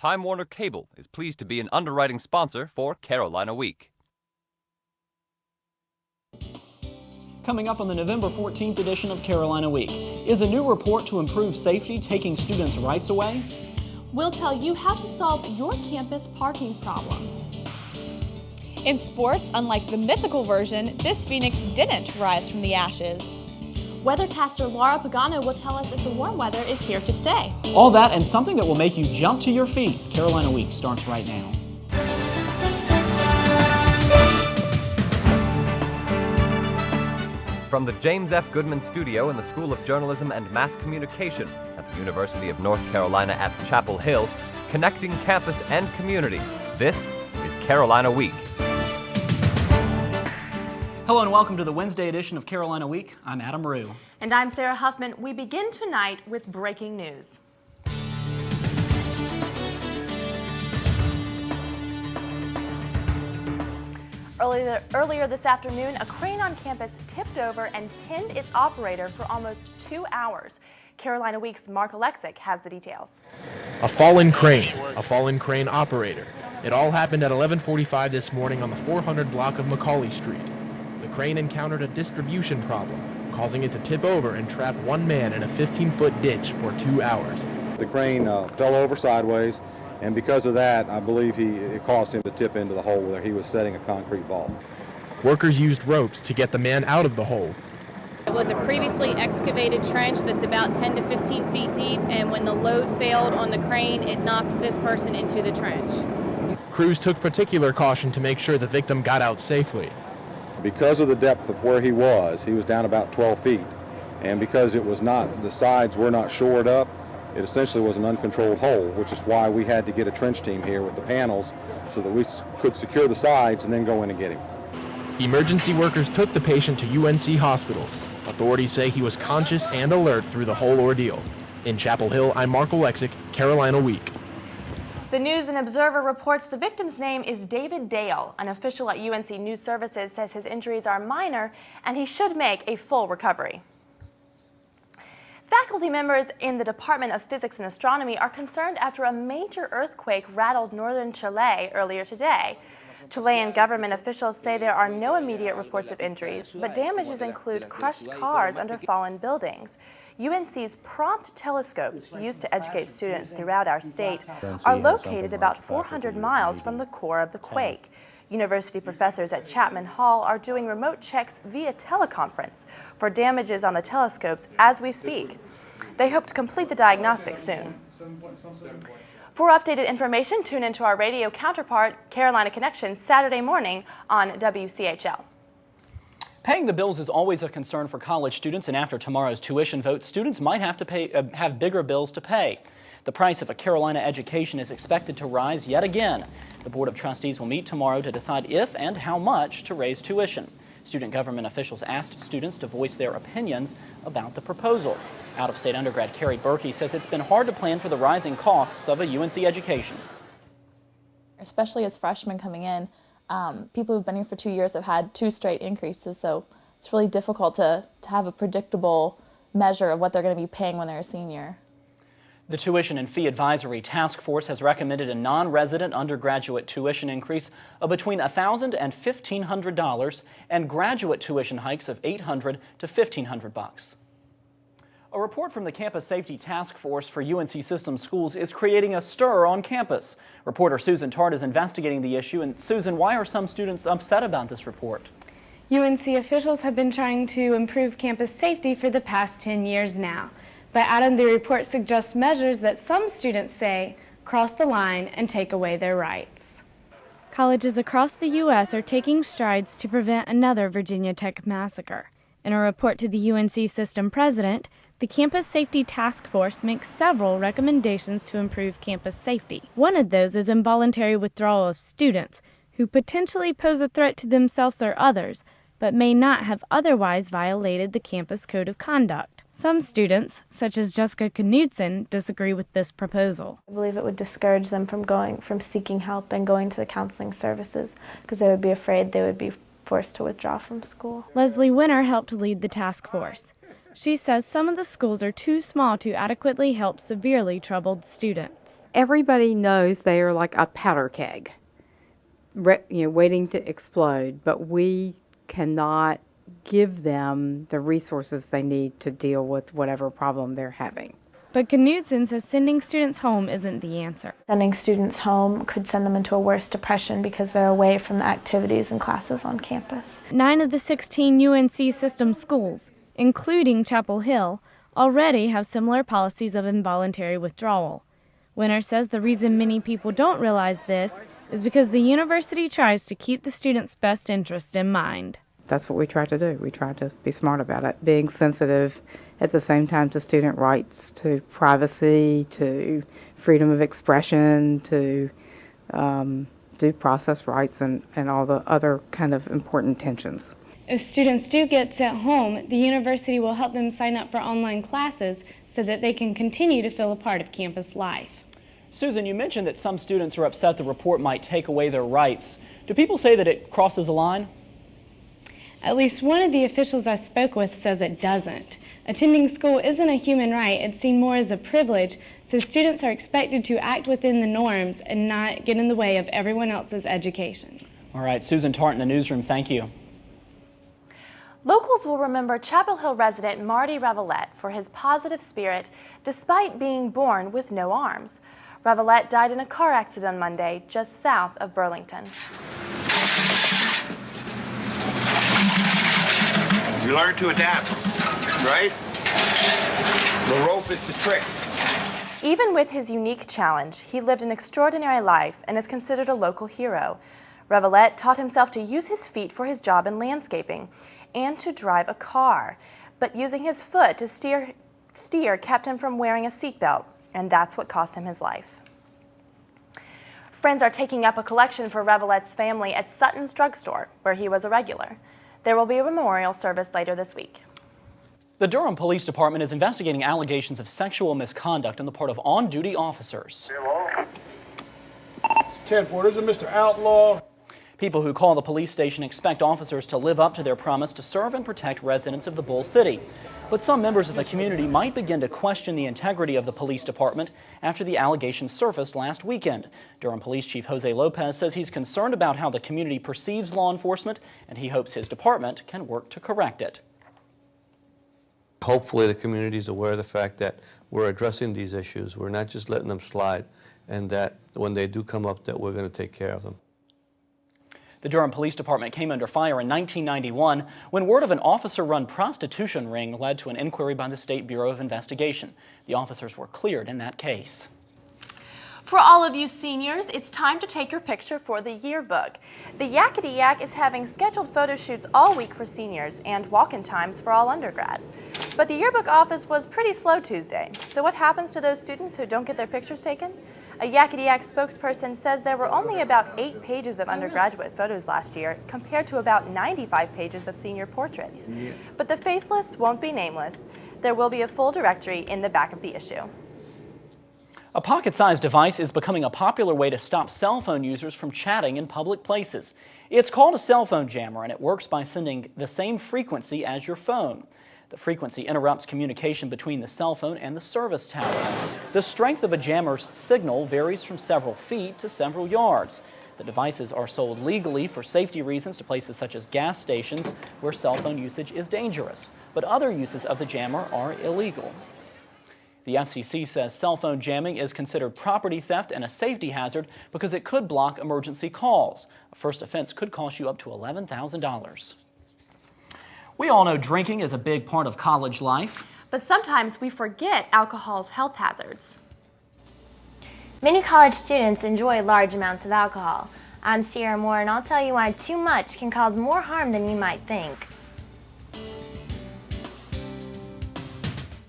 Time Warner Cable is pleased to be an underwriting sponsor for Carolina Week. Coming up on the November 14th edition of Carolina Week, is a new report to improve safety taking students' rights away? We'll tell you how to solve your campus parking problems. In sports, unlike the mythical version, this Phoenix didn't rise from the ashes. Weathercaster Laura Pagano will tell us if the warm weather is here to stay. All that and something that will make you jump to your feet. Carolina Week starts right now. From the James F. Goodman Studio in the School of Journalism and Mass Communication at the University of North Carolina at Chapel Hill, connecting campus and community, this is Carolina Week. Hello and welcome to the Wednesday edition of Carolina Week. I'm Adam Rue. And I'm Sarah Huffman. We begin tonight with breaking news. Earlier this afternoon, a crane on campus tipped over and pinned its operator for almost 2 hours. Carolina Week's Mark Alexic has the details. A fallen crane operator. It all happened at 11:45 this morning on the 400 block of Macaulay Street. The crane encountered a distribution problem, causing it to tip over and trap one man in a 15-foot ditch for 2 hours. The crane fell over sideways, and because of that, I believe it caused him to tip into the hole where he was setting a concrete vault. Workers used ropes to get the man out of the hole. It was a previously excavated trench that's about 10 to 15 feet deep, and when the load failed on the crane, it knocked this person into the trench. Crews took particular caution to make sure the victim got out safely. Because of the depth of where he was down about 12 feet, and because the sides were not shored up, it essentially was an uncontrolled hole, which is why we had to get a trench team here with the panels so that we could secure the sides and then go in and get him. Emergency workers took the patient to UNC hospitals. Authorities say he was conscious and alert through the whole ordeal. In Chapel Hill, I'm Mark Alexic, Carolina Week. The News and Observer reports the victim's name is David Dale. An official at UNC News Services says his injuries are minor and he should make a full recovery. Faculty members in the Department of Physics and Astronomy are concerned after a major earthquake rattled northern Chile earlier today. Chilean government officials say there are no immediate reports of injuries, but damages include crushed cars under fallen buildings. UNC's prompt telescopes, used to educate students throughout our state, are located about 400 miles from the core of the quake. University professors at Chapman Hall are doing remote checks via teleconference for damages on the telescopes as we speak. They hope to complete the diagnostics soon. For updated information, tune into our radio counterpart, Carolina Connection, Saturday morning on WCHL. Paying the bills is always a concern for college students, and after tomorrow's tuition vote, students might have to have bigger bills to pay. The price of a Carolina education is expected to rise yet again. The Board of Trustees will meet tomorrow to decide if and how much to raise tuition. Student government officials asked students to voice their opinions about the proposal. Out-of-state undergrad Carrie Berkey says it's been hard to plan for the rising costs of a UNC education. Especially as freshmen coming in, people who've been here for 2 years have had 2 straight increases, so it's really difficult to have a predictable measure of what they're going to be paying when they're a senior. The Tuition and Fee Advisory Task Force has recommended a non-resident undergraduate tuition increase of between $1,000 and $1,500 and graduate tuition hikes of $800 to $1,500. A report from the Campus Safety Task Force for UNC System Schools is creating a stir on campus. Reporter Susan Tart is investigating the issue. And Susan, why are some students upset about this report? UNC officials have been trying to improve campus safety for the past 10 years now. But Adam, the report suggests measures that some students say cross the line and take away their rights. Colleges across the U.S. are taking strides to prevent another Virginia Tech massacre. In a report to the UNC system president, the Campus Safety Task Force makes several recommendations to improve campus safety. One of those is involuntary withdrawal of students who potentially pose a threat to themselves or others, but may not have otherwise violated the campus code of conduct. Some students, such as Jessica Knudsen, disagree with this proposal. I believe it would discourage them from seeking help and going to the counseling services because they would be afraid they would be forced to withdraw from school. Leslie Winter helped lead the task force. She says some of the schools are too small to adequately help severely troubled students. Everybody knows they are like a powder keg, waiting to explode, but we cannot give them the resources they need to deal with whatever problem they're having. But Knudsen says sending students home isn't the answer. Sending students home could send them into a worse depression because they're away from the activities and classes on campus. 9 of the 16 UNC system schools, including Chapel Hill, already have similar policies of involuntary withdrawal. Winter says the reason many people don't realize this is because the university tries to keep the students' best interest in mind. That's what we try to do. We try to be smart about it, being sensitive at the same time to student rights, to privacy, to freedom of expression, to due process rights, and all the other kind of important tensions. If students do get sent home, the university will help them sign up for online classes so that they can continue to feel a part of campus life. Susan, you mentioned that some students are upset the report might take away their rights. Do people say that it crosses the line? At least one of the officials I spoke with says it doesn't. Attending school isn't a human right, it's seen more as a privilege, so students are expected to act within the norms and not get in the way of everyone else's education. All right, Susan Tart in the newsroom, thank you. Locals will remember Chapel Hill resident Marty Revelette for his positive spirit despite being born with no arms. Revelette died in a car accident on Monday just south of Burlington. You learn to adapt, right? The rope is the trick. Even with his unique challenge, he lived an extraordinary life and is considered a local hero. Revelette taught himself to use his feet for his job in landscaping and to drive a car, but using his foot to steer kept him from wearing a seatbelt, and that's what cost him his life. Friends are taking up a collection for Revelette's family at Sutton's drugstore, where he was a regular. There will be a memorial service later this week. The Durham Police Department is investigating allegations of sexual misconduct on the part of on-duty officers. 10-4, this is Mr. Outlaw. People who call the police station expect officers to live up to their promise to serve and protect residents of the Bull City. But some members of the community might begin to question the integrity of the police department after the allegations surfaced last weekend. Durham Police Chief Jose Lopez says he's concerned about how the community perceives law enforcement, and he hopes his department can work to correct it. Hopefully the community is aware of the fact that we're addressing these issues. We're not just letting them slide, and that when they do come up, that we're going to take care of them. The Durham Police Department came under fire in 1991 when word of an officer-run prostitution ring led to an inquiry by the State Bureau of Investigation. The officers were cleared in that case. For all of you seniors, it's time to take your picture for the yearbook. The Yakety Yak is having scheduled photo shoots all week for seniors and walk-in times for all undergrads. But the yearbook office was pretty slow Tuesday. So what happens to those students who don't get their pictures taken? A Yakety Yak spokesperson says there were only about 8 pages of undergraduate photos last year, compared to about 95 pages of senior portraits. But the faithless won't be nameless. There will be a full directory in the back of the issue. A pocket-sized device is becoming a popular way to stop cell phone users from chatting in public places. It's called a cell phone jammer, and it works by sending the same frequency as your phone. The frequency interrupts communication between the cell phone and the service tower. The strength of a jammer's signal varies from several feet to several yards. The devices are sold legally for safety reasons to places such as gas stations where cell phone usage is dangerous, but other uses of the jammer are illegal. The FCC says cell phone jamming is considered property theft and a safety hazard because it could block emergency calls. A first offense could cost you up to $11,000. We all know drinking is a big part of college life. But sometimes we forget alcohol's health hazards. Many college students enjoy large amounts of alcohol. I'm Sierra Moore, and I'll tell you why too much can cause more harm than you might think.